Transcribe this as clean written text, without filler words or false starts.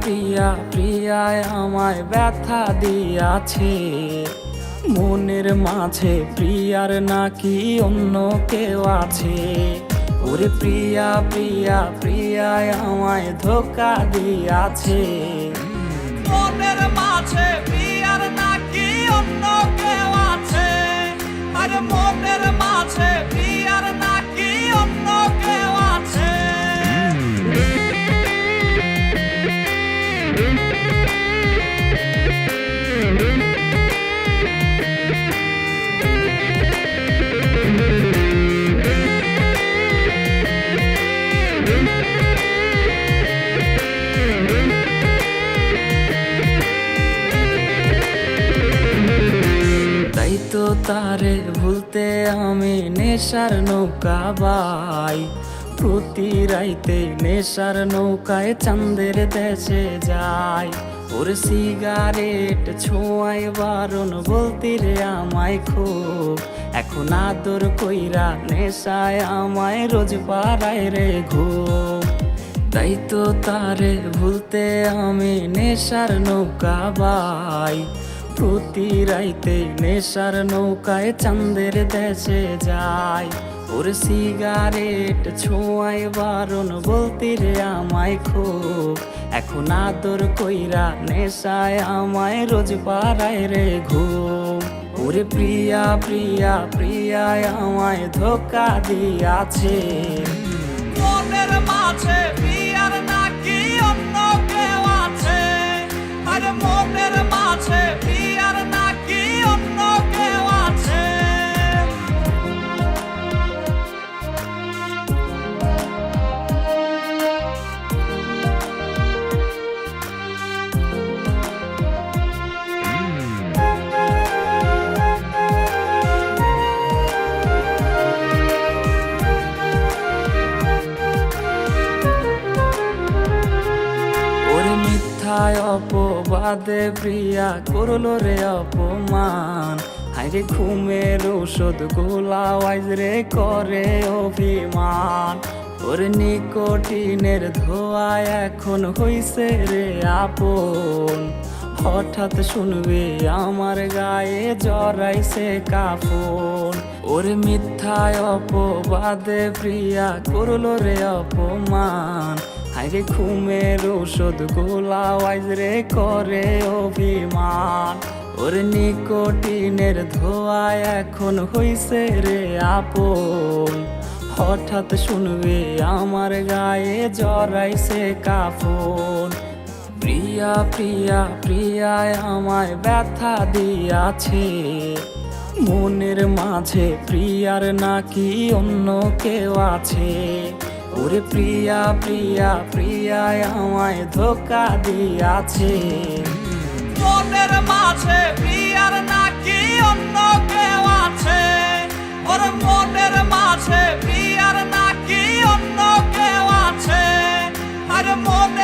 প্রিয়া প্রিয়ায় আমায় ব্যথা দিয়াছে, মনের মাঝে প্রিয়ার নাকি অন্য কেউ আছে। ওরে প্রিয়া প্রিয়া প্রিয়ায় আমায় ধোঁকা দিয়াছে, মনের মাঝে প্রিয়ার নাকি অন্য কেউ আছে। আরে মনের মাঝে প্রিয়ার নাকি অন্য কেউ আছে। তাই তো তারে ভুলতে আমি নেশার নৌকা বাই, প্রতি রাইতে নেশার নৌকায় চাঁদের দেশে যাই। ওর সিগারেট ছোঁয়াই বারণ বলতি রে আমায় খুব, এখন আদর কইরা নেশায় আমায় রোজ পাড়ায় রে ঘুম। তাই তো তারে ভুলতে আমি নেশার নৌকা বাই, প্রতি রাইতে নেশার নৌকায় চাঁদের দেশে যাই। ওর সিগারেট ছোঁয়াই বারণ বলতি রে আমায় খুব, এখন আদর কইরা নেশায় আমায় রোজ পাড়ায় রে ঘুম। ওরে প্রিয়া প্রিয়া প্রিয়ায় আমায় ধোঁকা দিয়াছে, মনের মাঝে প্রিয়ার নাকি অন্য কেউ আছে। আরে মনের মাঝে প্রিয়ার নাকি অন্য কেউ আছে। মিথ্যায় অপবাদে প্রিয়া করলো রে অপমান, হাইরে ঘুমের ঔষধ গোলাওয়াইজ রে করে অভিমান। ওর নিকোটিনের ধোঁয়ায় এখন হইছে রে আপন, হঠাৎ শুনবে আমার গায়ে জড়াইছে কাফন। ওর মিথ্যায় অপবাদে প্রিয়া করলো রে অপমান, হাইরে ঘুমের ঔষধ গোলাওয়াইজ রে করে অভিমান। ওর নিকোটিনের ধোঁয়ায় এখন হইছে রে আপন, হঠাৎ শুনবে আমার গায়ে জড়াইছে কাফন। প্রিয়া প্রিয়া প্রিয়ায় আমায় ব্যথা দিয়াছে, মনের মাঝে প্রিয়ার নাকি অন্য কেউ আছে। ওরে প্রিয়া প্রিয়া প্রিয়ায় আমায় ধোঁকা দিয়াছে, মনের মাঝে প্রিয়ার নাকি অন্য কেউ আছে। ওর মনের মাঝে প্রিয়ার নাকি অন্য কেউ আছে। আরে মনের